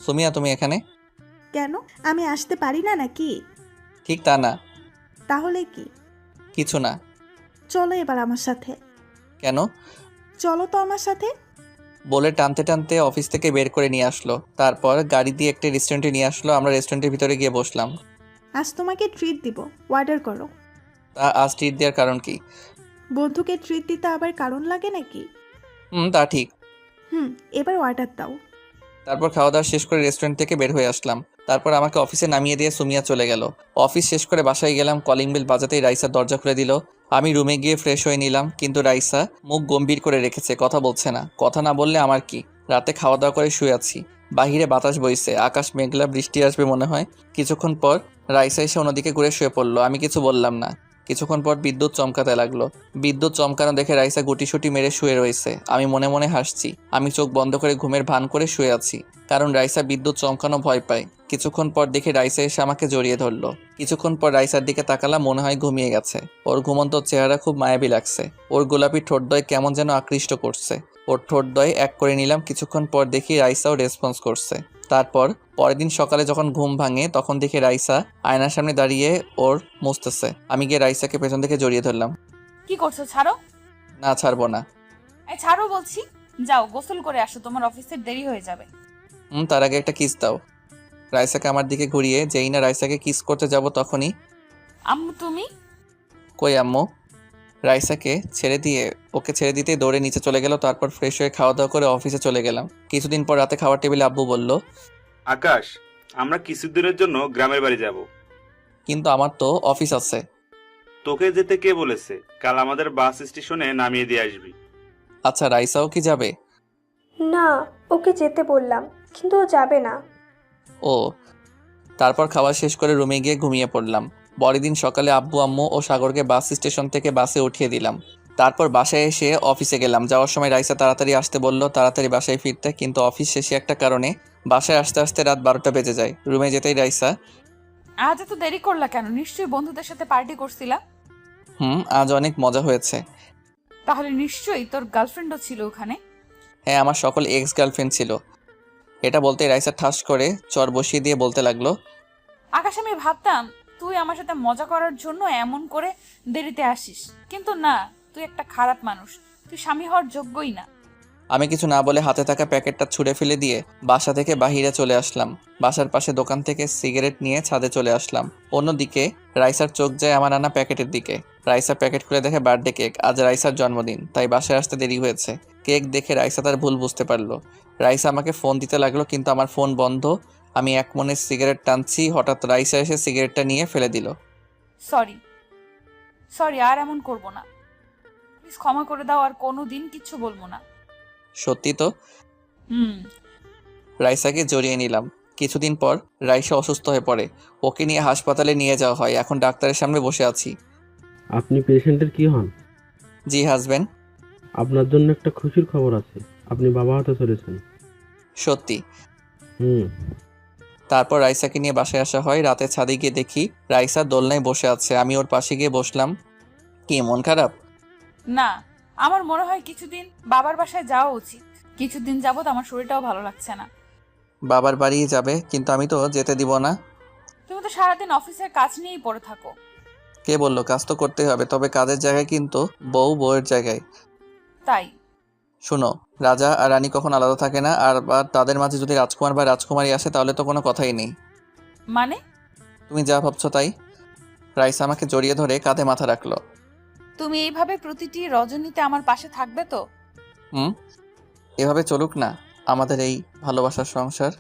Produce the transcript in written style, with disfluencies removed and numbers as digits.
সুমিয়া, তুমি এখানে? কেন? আমি আসতে পারি না নাকি? ঠিক তা না। তাহলে কি? কিছু না। চলো এবার আমার সাথে। কেন? চলো তো আমার সাথে। বলে টানতে টানতে অফিস থেকে বের করে নিয়ে আসলো। তারপর গাড়ি দিয়ে একটা রেস্টুরেন্টে নিয়ে আসলো। আমরা রেস্টুরেন্টের ভিতরে গিয়ে বসলাম। আজ তোমাকে ট্রিট দিব। অর্ডার করো। তা আজ ট্রিট দেওয়ার কারণ কি? বন্ধুকে ট্রিট দিতে আবার কারণ লাগে নাকি? তা ঠিক। হুম, এবার অর্ডার দাও। তারপর খাওয়া দাওয়া শেষ করে রেস্টুরেন্ট থেকে বের হয়ে আসলাম। তারপর আমাকে অফিসে নামিয়ে দিয়ে সুমিয়া চলে গেল। অফিস শেষ করে বাসায় গেলাম। কলিং বেল বাজাতেই রাইসা দরজা খুলে দিল। আমি রুমে গিয়ে ফ্রেশ হয়ে নিলাম, কিন্তু রাইসা মুখ গম্ভীর করে রেখেছে, কথা বলছে না। কথা না বললে আমার কি? রাতে খাওয়া দাওয়া করে শুয়ে আছি। বাহিরে বাতাস বইছে, আকাশ মেঘলা, বৃষ্টি আসবে মনে হয়। কিছুক্ষণ পর রাইসা এসে অন্যদিকে ঘুরে শুয়ে পড়লো। আমি কিছু বললাম না। কিছুক্ষণ পর বিদ্যুৎ চমকাতে লাগলো। বিদ্যুৎ চমকানো দেখে রাইসা গুটিসুটি মেরে শুয়ে রয়েছে। আমি মনে মনে হাসছি। আমি চোখ বন্ধ করে ঘুমের ভান করে শুয়ে আছি, কারণ রাইসা বিদ্যুৎ চমকানো ভয় পায়। কিছুক্ষণ পর দেখে রাইসা এসে আমাকে জড়িয়ে ধরলো। কিছুক্ষণ পর রাইসার দিকে তাকালাম, মনে হয় ঘুমিয়ে গেছে। ওর ঘুমন্ত চেহারা খুব মায়াবী লাগছে। ওর গোলাপি ঠোঁটদ্বয় কেমন যেন আকৃষ্ট করছে। ওর ঠোঁটদ্বয় এক করে নিলাম। কিছুক্ষণ পর দেখি রাইসাও রেসপন্স করছে। তারপর পরের দিন সকালে যখন ঘুম ভাঙে, তখন দেখি রাইসা আয়নার সামনে দাঁড়িয়ে ওর মুছতেছে। আমি গিয়ে রাইসাকে পেছন থেকে জড়িয়ে ধরলাম। কি করছো? ছাড়ো। না, ছাড়বো না। এই ছাড়ো বলছি। যাও গোসল করে আসো, তোমার অফিসের দেরি হয়ে যাবে। তার আগে একটা কিস দাও। রাইসাকে আমার দিকে ঘুরিয়ে যেই না রাইসাকে কিস করতে যাব, তখনই আম্মু তুমি? কই আম্মু? রাইসাকে ছেড়ে দিয়ে ওকে ছেড়ে দিতে দৌড়ে নিচে চলে গেল। তারপর ফ্রেশ হয়ে খাওয়া দাওয়া করে অফিসে চলে গেলাম। কিছুদিন পর রাতে খাওয়ার টেবিলে আব্বু বলল, আকাশ, আমরা কিছুদিনের জন্য গ্রামের বাড়ি যাব। কিন্তু আমার তো অফিস আছে। তোকে যেতে কে বলেছে? কাল আমাদের বাস স্টেশনে নামিয়ে দিয়ে আসবি। আচ্ছা, রাইসাও কি যাবে? না, ওকে যেতে বললাম, কিন্তু ও যাবে না। ও। তারপর খাওয়া শেষ করে রুমে গিয়ে ঘুমিয়ে পড়লাম। পরের দিন সকালে আব্বু আম্মু ও সাগরকে বাস স্টেশন থেকে বাসে উঠিয়ে দিলাম। তারপর বাসায় এসে অফিসে গেলাম। যাওয়ার সময় রাইসা তাড়াতাড়ি আসতে বলল, তাড়াতাড়ি বাসায় ফিরতে, কিন্তু অফিস শেষে একটা কারণে বাসায় আসতে আসতে রাত 12টা বেজে যায়। রুমে যেতেই রাইসা, আজ এত দেরি করলা কেন? নিশ্চয়ই বন্ধুদের সাথে পার্টি করছিলা। আজ অনেক মজা হয়েছে। তাহলে নিশ্চয়ই তোর গার্লফ্রেন্ডও ছিল ওখানে। হ্যাঁ, আমার সকল এক্স গার্লফ্রেন্ড ছিল। এটা বলতে রাইসা ঠাস করে চর বসিয়ে দিয়ে বলতে লাগলো, আকাশ, আমি ভাবতাম তুই আমার সাথে মজা করার জন্য এমন করে দেরিতে আসিস, কিন্তু না, তুই একটা খারাপ মানুষ। তুই স্বামী হওয়ার যোগ্যই না। আমি কিছু না বলে হাতে থাকা প্যাকেটটা ছুঁড়ে ফেলে দিয়ে বাসা থেকে বাহিরে চলে আসলাম। বাসার পাশে দোকান থেকে সিগারেট নিয়ে ছাদে চলে আসলাম। অন্যদিকে রাইসার চোখ যায় আমার আনা প্যাকেটের দিকে। রাইসা প্যাকেট খুলে দেখে বার্থডে কেক। আজ রাইসার জন্মদিন, তাই বাসায় আসতে দেরি হয়েছে। কেক দেখে রাইসা তার ভুল বুঝতে পারলো। রাইসা আমাকে ফোন দিতে লাগলো, কিন্তু আমার ফোন বন্ধ। আমি এক মনে সিগারেট টানছি, হঠাৎ রাইসা এসে সিগারেটটা নিয়ে ফেলে দিল। সরি, সরি, আর এমন করব না। প্লিজ ক্ষমা করে দাও, আর কোনো দিন কিচ্ছু বলবো না। সত্যি তো? হুম। রাইসাকে জড়িয়ে নিলাম। কিছুদিন পর রাইসা অসুস্থ হয়ে পড়ে। ওকে নিয়ে হাসপাতালে নিয়ে যাওয়া হয়। এখন ডাক্তারের সামনে বসে আছি। আপনি পেশেন্টের কি হন? জি হাজবেন্ড। আপনার জন্য একটা খুশির খবর আছে, আপনি বাবা হতে চলেছেন। সত্যি? হুম। তারপর রাইসাকে নিয়ে বাসায় আসা হয়। রাতে ছাদে গিয়ে দেখি রাইসা দোলনায় বসে আছে। আমি ওর পাশে গিয়ে বসলাম। কি মন খারাপ? না, আমার মনে হয় কিছুদিন বাবার বাসায় যাওয়া উচিত। কিছুদিন যাবত আমার শরীরটাও ভালো লাগছে না। বাবার বাড়ি যাবে, কিন্তু আমি তো যেতে দিব না। তুমি তো সারাদিন অফিসের কাজ নিয়েই পড়ে থাকো। কে বললো? কাজ তো করতেই হবে, তবে কাজের জায়গায় কিন্তু বউ বউয়ের জায়গায়। তাই? শোনো, রাজা আর রানী কখন আলাদা থাকে না, আর বা তাদের মাঝে যদি রাজকুমার বা রাজকুমারী আসে, তাহলে তো কোনো কথাই নেই। মানে? তুমি যা ভাবছো তাই। রাইসা আমাকে জড়িয়ে ধরে কাঁধে মাথা রাখলো। তুমি এইভাবে প্রতিটি রজনীতে আমার পাশে থাকবে তো? হুম, এভাবে চলুক না আমাদের এই ভালোবাসার সংসার।